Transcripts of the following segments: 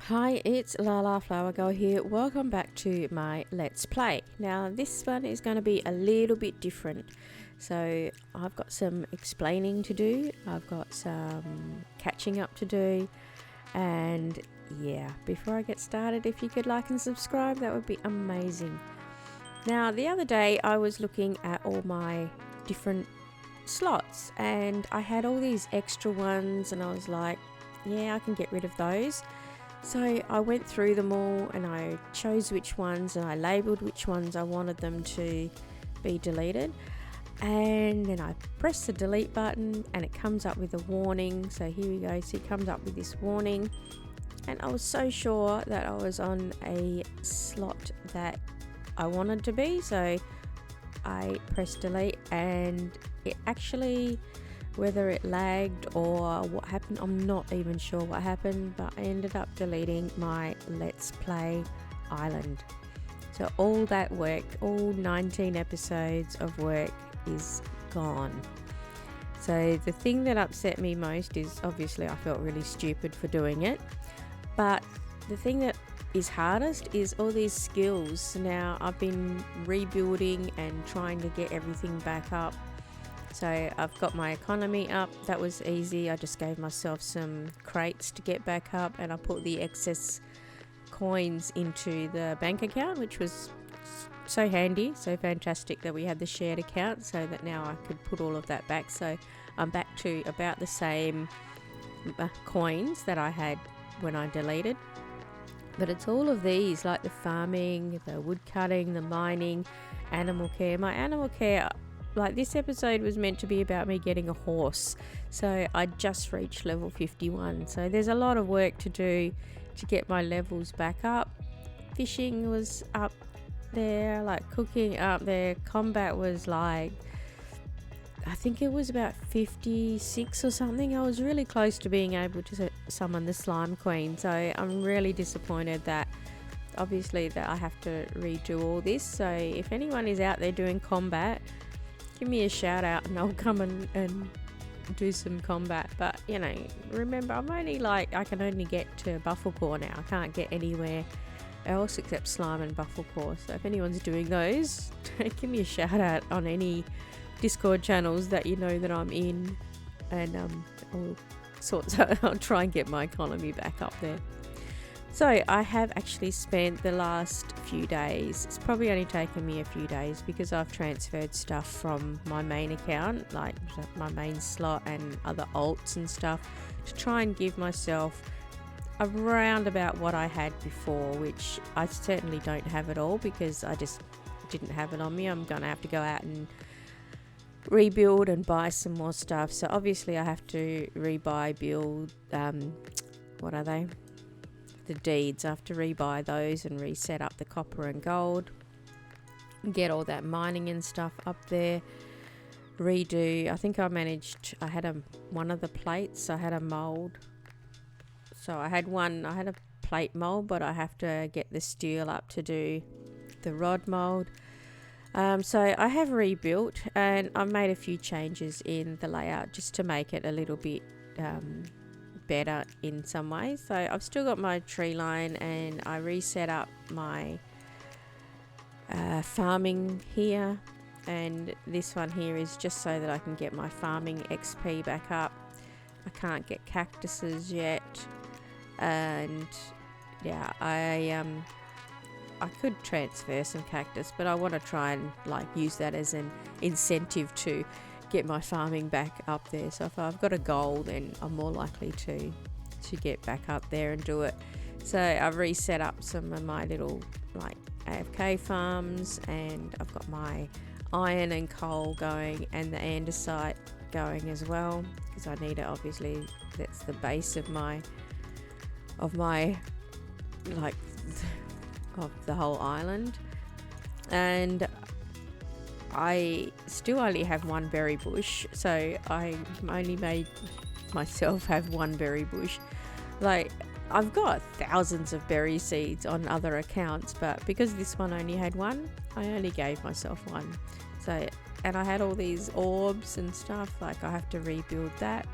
Hi, it's Lala Flower Girl here. Welcome back to my Let's Play. Now, this one is going to be a little bit different. So, I've got some explaining to do, I've got some catching up to do, and yeah, before I get started, if you could like and subscribe, that would be amazing. Now, the other day I was looking at all my different slots and I had all these extra ones, and I was like, yeah, I can get rid of those. So I went through them all and I chose which ones and I labelled which ones I wanted them to be deleted. And then I press the delete button and it comes up with a warning. So here we go. So it comes up with this warning. And I was so sure that I was on a slot that I wanted to be. So I pressed delete and it actually... whether it lagged or what happened, I'm not even sure what happened, but I ended up deleting my Let's Play island. So all that work, all 19 episodes of work is gone. So the thing that upset me most is obviously I felt really stupid for doing it, but the thing that is hardest is all these skills. Now I've been rebuilding and trying to get everything back up. So I've got my economy up. That was easy. I just gave myself some crates to get back up and I put the excess coins into the bank account, which was so handy, so fantastic that we had the shared account so that now I could put all of that back. So I'm back to about the same coins that I had when I deleted. But it's all of these, like the farming, the wood cutting, the mining, animal care. My animal care... like this episode was meant to be about me getting a horse, so I just reached level 51, so there's a lot of work to do to get my levels back up. Fishing was up there, like cooking up there. Combat was like, I think it was about 56 or something. I was really close to being able to summon the slime queen, so I'm really disappointed that obviously that I have to redo all this. So if anyone is out there doing combat, give me a shout out and I'll come and do some combat. But you know, remember, I'm only like, I can only get to Bufflecore now. I can't get anywhere else except slime and Bufflecore. So if anyone's doing those, give me a shout out on any Discord channels that you know that I'm in, and I'll try and get my economy back up there. So I have actually spent the last few days, it's probably only taken me a few days because I've transferred stuff from my main account, like my main slot and other alts and stuff, to try and give myself around about what I had before, which I certainly don't have it all because I just didn't have it on me. I'm going to have to go out and rebuild and buy some more stuff. So obviously I have to build, what are they? The deeds. I have to rebuy those and reset up the copper and gold, get all that mining and stuff up there, redo. I think I had one of the plates, I had a mold, so I had a plate mold, but I have to get the steel up to do the rod mold. So I have rebuilt and I've made a few changes in the layout just to make it a little bit better in some ways. So I've still got my tree line and I reset up my farming here, and this one here is just so that I can get my farming XP back up. I can't get cactuses yet, and yeah, I could transfer some cactus, but I want to try and like use that as an incentive to get my farming back up there. So if I've got a goal, then I'm more likely to get back up there and do it. So I've reset up some of my little like AFK farms, and I've got my iron and coal going and the andesite going as well, because I need it. Obviously that's the base of my like of the whole island. And I still only have one berry bush, so I only made myself have one berry bush. Like, I've got thousands of berry seeds on other accounts, but because this one only had one, I only gave myself one. So, and I had all these orbs and stuff, like I have to rebuild that.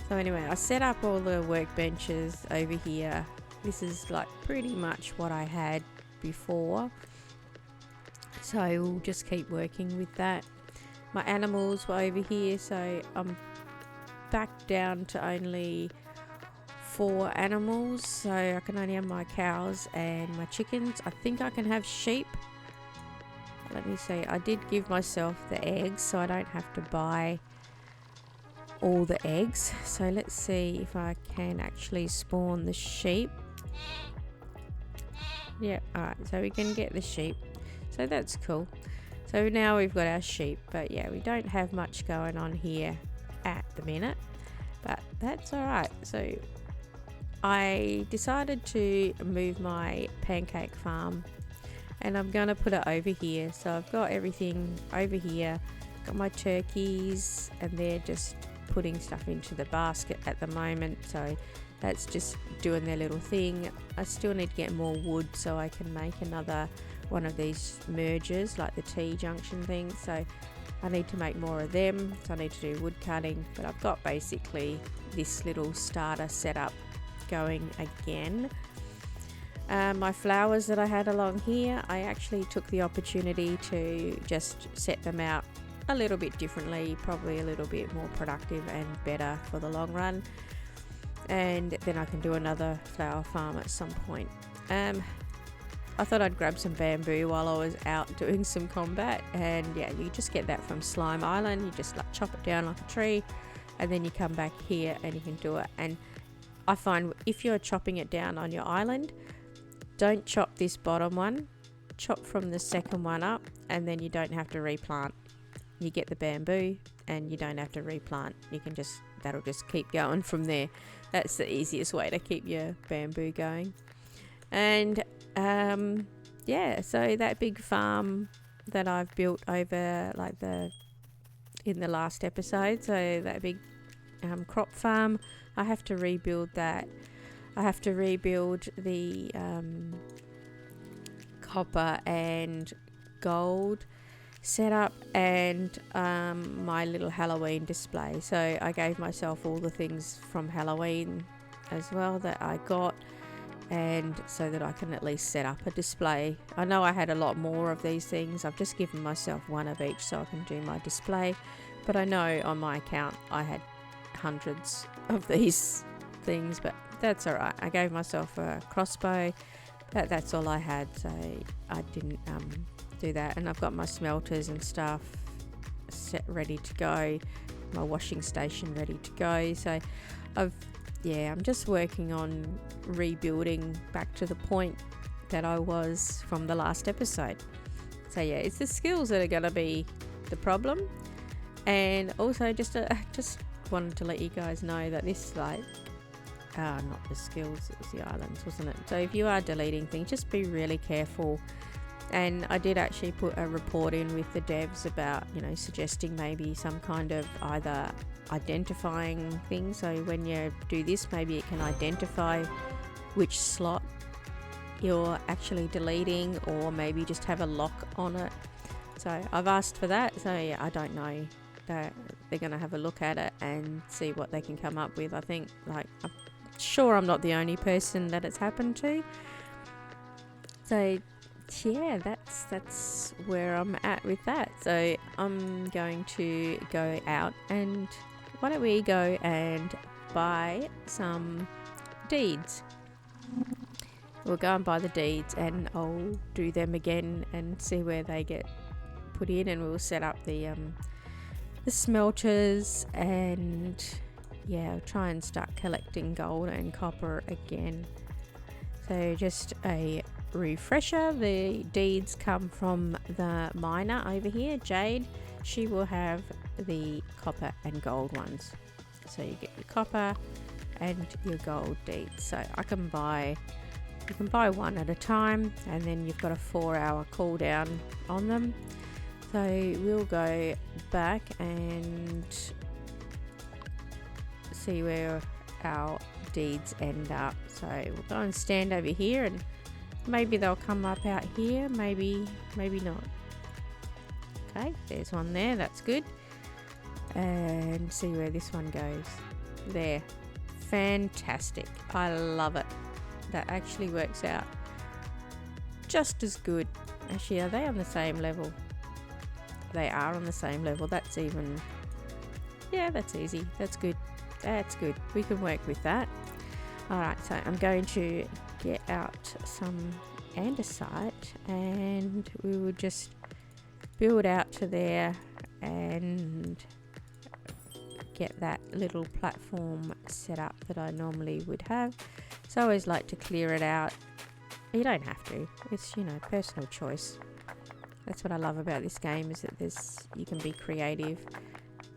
So anyway, I set up all the workbenches over here this is like pretty much what I had before, so we'll just keep working with that. My animals were over here, so I'm back down to only 4 animals, so I can only have my cows and my chickens. I think I can have sheep. Let me see, I did give myself the eggs, so I don't have to buy all the eggs. So let's see if I can actually spawn the sheep. Yeah, alright, so we can get the sheep, so that's cool. So now we've got our sheep, but yeah, we don't have much going on here at the minute, but that's alright. So I decided to move my pancake farm, and I'm gonna put it over here. So I've got everything over here, got my turkeys, and they're just putting stuff into the basket at the moment, so that's just doing their little thing. I still need to get more wood so I can make another one of these mergers, like the T-junction thing, so I need to make more of them, so I need to do wood cutting. But I've got basically this little starter setup going again. My flowers that I had along here, I actually took the opportunity to just set them out a little bit differently, probably a little bit more productive and better for the long run, and then I can do another flower farm at some point. I thought I'd grab some bamboo while I was out doing some combat, and yeah, you just get that from Slime Island. You just like chop it down like a tree, and then you come back here and you can do it. And I find if you're chopping it down on your island, don't chop this bottom one, chop from the second one up, and then you don't have to replant. You get the bamboo and you don't have to replant. You can just, that'll just keep going from there. That's the easiest way to keep your bamboo going. And yeah, so that big farm that I've built over like in the last episode, so that big crop farm, I have to rebuild that. I have to rebuild the copper and gold setup, and my little Halloween display. So I gave myself all the things from Halloween as well that I got, and so that I can at least set up a display. I know I had a lot more of these things. I've just given myself one of each so I can do my display, but I know on my account I had hundreds of these things, but that's alright. I gave myself a crossbow. That's all I had, so I didn't do that. And I've got my smelters and stuff set ready to go, my washing station ready to go. So I'm just working on rebuilding back to the point that I was from the last episode. So yeah, it's the skills that are going to be the problem. And also just wanted to let you guys know that this not the skills, it was the islands, wasn't it? So if you are deleting things, just be really careful. And I did actually put a report in with the devs about, suggesting maybe some kind of either identifying thing. So when you do this, maybe it can identify which slot you're actually deleting, or maybe just have a lock on it. So I've asked for that. So yeah, I don't know. They're going to have a look at it and see what they can come up with. I think, I'm sure I'm not the only person that it's happened to. So yeah, that's where I'm at with that. So I'm going to go out, and why don't we go and buy some deeds. We'll go and buy the deeds, and I'll do them again and see where they get put in, and we'll set up the smelters, and yeah, I'll try and start collecting gold and copper again. So just a refresher, the deeds come from the miner over here, Jade. She will have the copper and gold ones. So you get your copper and your gold deeds. So you can buy one at a time, and then you've got a 4-hour cooldown on them. So we'll go back and see where our deeds end up. So we'll go and stand over here, and maybe they'll come up out here, maybe not. Okay, there's one there, that's good. And see where this one goes. There. Fantastic. I love it. that actually works out just as good. Actually, are they on the same level? They are on the same level. That's even, yeah, that's easy. That's good. That's good. We can work with that. Alright, so I'm going to get out some andesite and we will just build out to there and get that little platform set up that I normally would have. So I always like to clear it out. You don't have to. It's, you know, personal choice. That's what I love about this game, is that you can be creative.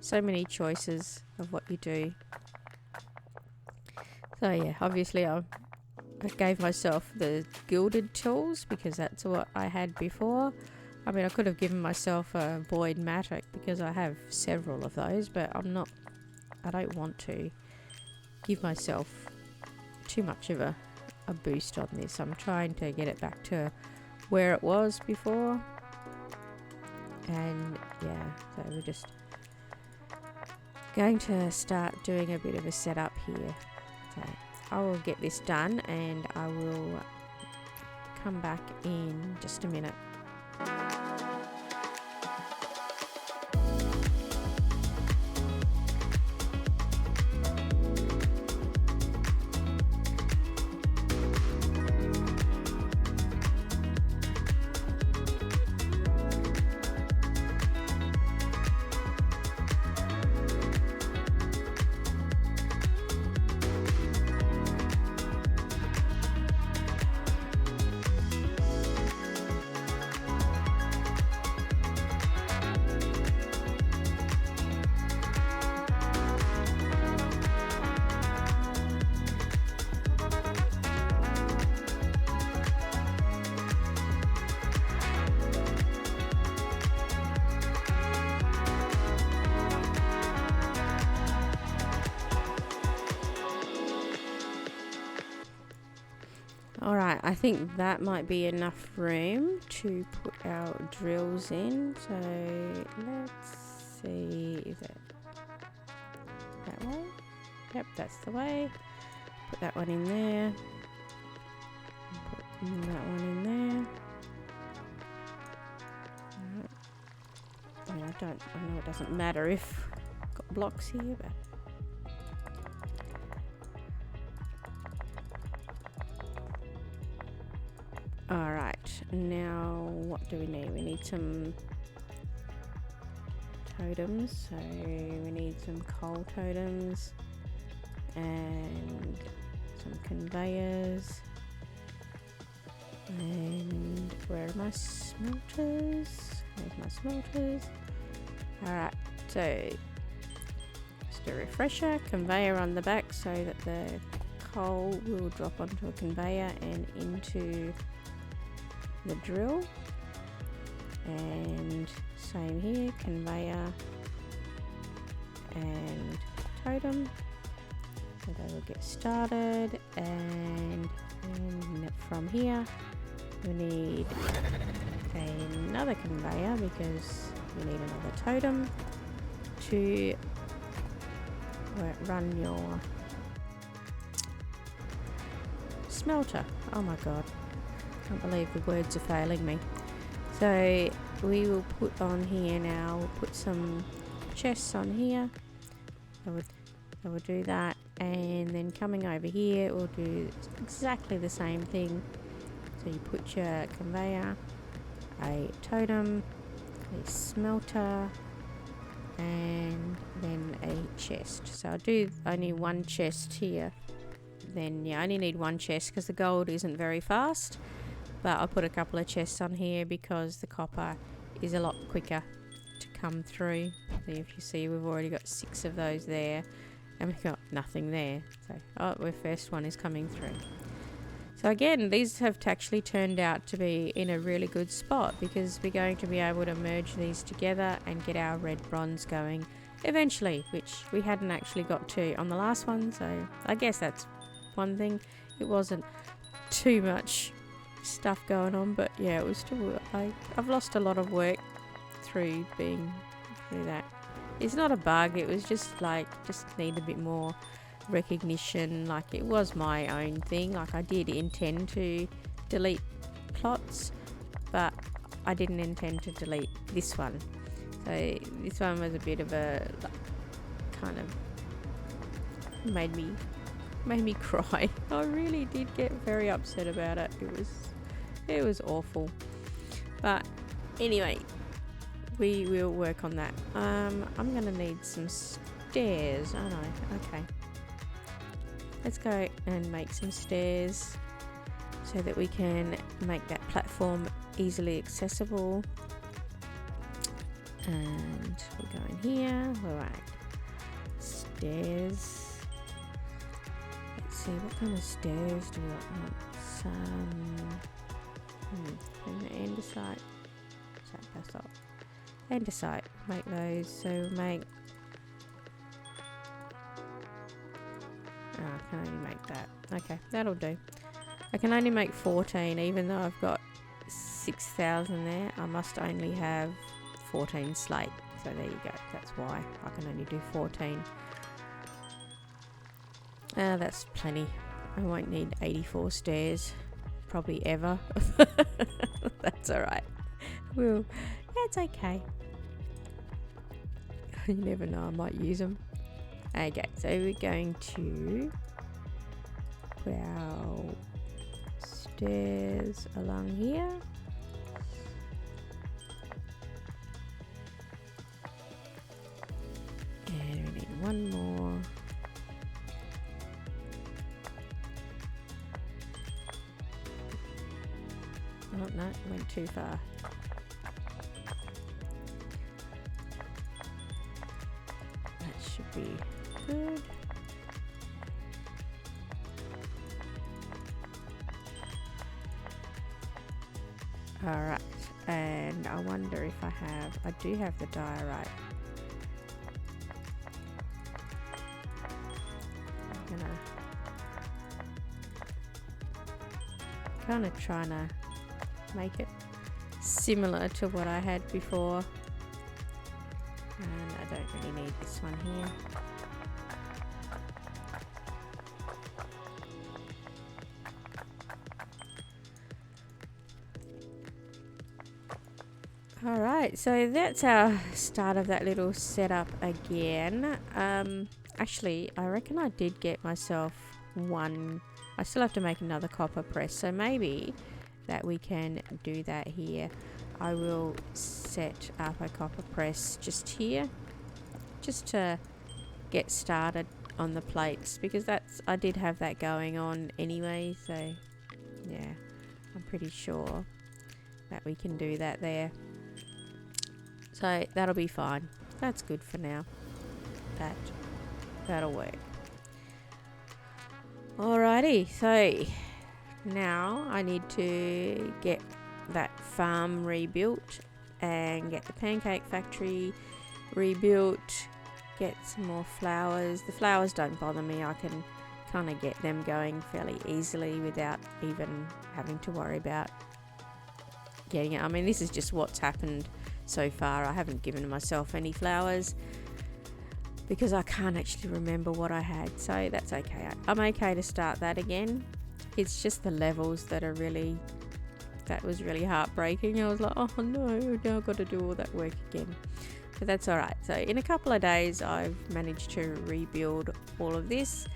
So many choices of what you do. So yeah, obviously I gave myself the gilded tools because that's what I had before. I mean, I could have given myself a void matic because I have several of those, but I don't want to give myself too much of a boost on this. I'm trying to get it back to where it was before. And yeah, so we're just going to start doing a bit of a setup here. So I will get this done and I will come back in just a minute. Alright, I think that might be enough room to put our drills in. So let's see, is it that way? Yep, that's the way. Put that one in there. Put that one in there. Alright. I know it doesn't matter if I've got blocks here, but alright, now what do we need? We need some totems, so we need some coal totems and some conveyors. And where are my smelters? There's my smelters. Alright, so just a refresher, conveyor on the back so that the coal will drop onto a conveyor and into the drill, and same here, conveyor and totem, so they will get started. And from here we need another conveyor because we need another totem to run your smelter. Oh my god, can't believe the words are failing me. So we will put on here now, we'll put some chests on here. I will do that, and then coming over here we'll do exactly the same thing. So you put your conveyor, a totem, a smelter, and then a chest. So I'll do only one chest here. Then yeah, I only need one chest because the gold isn't very fast. But I'll put a couple of chests on here because the copper is a lot quicker to come through. So if you see, we've already got 6 of those there, and we've got nothing there. So, oh, the first one is coming through. So again, these have actually turned out to be in a really good spot because we're going to be able to merge these together and get our red bronze going eventually, which we hadn't actually got to on the last one. So I guess that's one thing. It wasn't too much stuff going on, but yeah, it was still, I've lost a lot of work through being through that. It's not a bug, it was just like, just need a bit more recognition. Like, it was my own thing. Like, I did intend to delete plots, but I didn't intend to delete this one. So this one was a bit of a kind of made me cry. I really did get very upset about it. It was awful. But anyway, we will work on that. I'm gonna need some stairs, aren't I? Okay. Let's go and make some stairs so that we can make that platform easily accessible. And we're going here. Alright. Stairs. Let's see, what kind of stairs do we want? Some and the andesite. Basalt. Andesite. Make those. So make I can only make that. Okay, that'll do. I can only make 14, even though I've got 6,000 there. I must only have 14 slate. So there you go. That's why I can only do 14. That's plenty. I won't need 84 stairs. Probably ever. That's alright. Well, that's okay. You never know, I might use them. Okay, so we're going to put our stairs along here. And we need one more. Oh no, went too far. That should be good. Alright, and I wonder if I do have the diorite. I'm gonna trying to make it similar to what I had before. And I don't really need this one here. Alright, so that's our start of that little setup again. Actually, I reckon I did get myself one. I still have to make another copper press, so maybe that we can do that here. I will set up a copper press just here, just to get started on the plates, because I did have that going on anyway, so yeah, I'm pretty sure that we can do that there. So that'll be fine. That's good for now. That'll work. Alrighty, so now I need to get that farm rebuilt and get the pancake factory rebuilt, get some more flowers. The flowers don't bother me. I can kind of get them going fairly easily without even having to worry about getting it. I mean, this is just what's happened so far. I haven't given myself any flowers because I can't actually remember what I had, so that's okay. I'm okay to start that again. It's just the levels that was really heartbreaking. I was like, oh no, now I've got to do all that work again. But that's alright. So in a couple of days I've managed to rebuild all of this.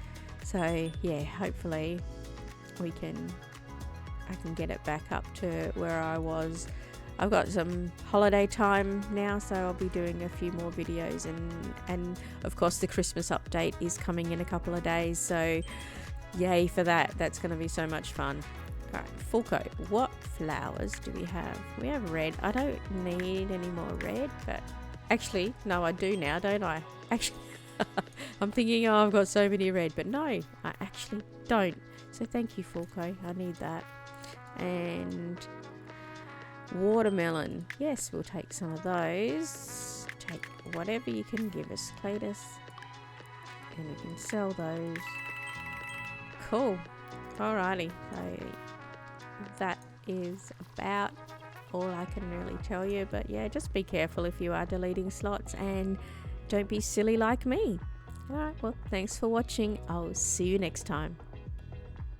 So yeah, hopefully I can get it back up to where I was. I've got some holiday time now, so I'll be doing a few more videos, and of course the Christmas update is coming in a couple of days, so yay for that. That's going to be so much fun. Right, full coat. What flowers do we have? We have red. I don't need any more red, but actually, no, I do now, don't I? Actually, I'm thinking, oh, I've got so many red, but no, I actually don't. So thank you, Fulco. I need that. And watermelon. Yes, we'll take some of those. Take whatever you can give us, Cletus. And we can sell those. Cool. Alrighty. So that is about all I can really tell you. But yeah, just be careful if you are deleting slots and don't be silly like me. Alright, well, thanks for watching. I'll see you next time.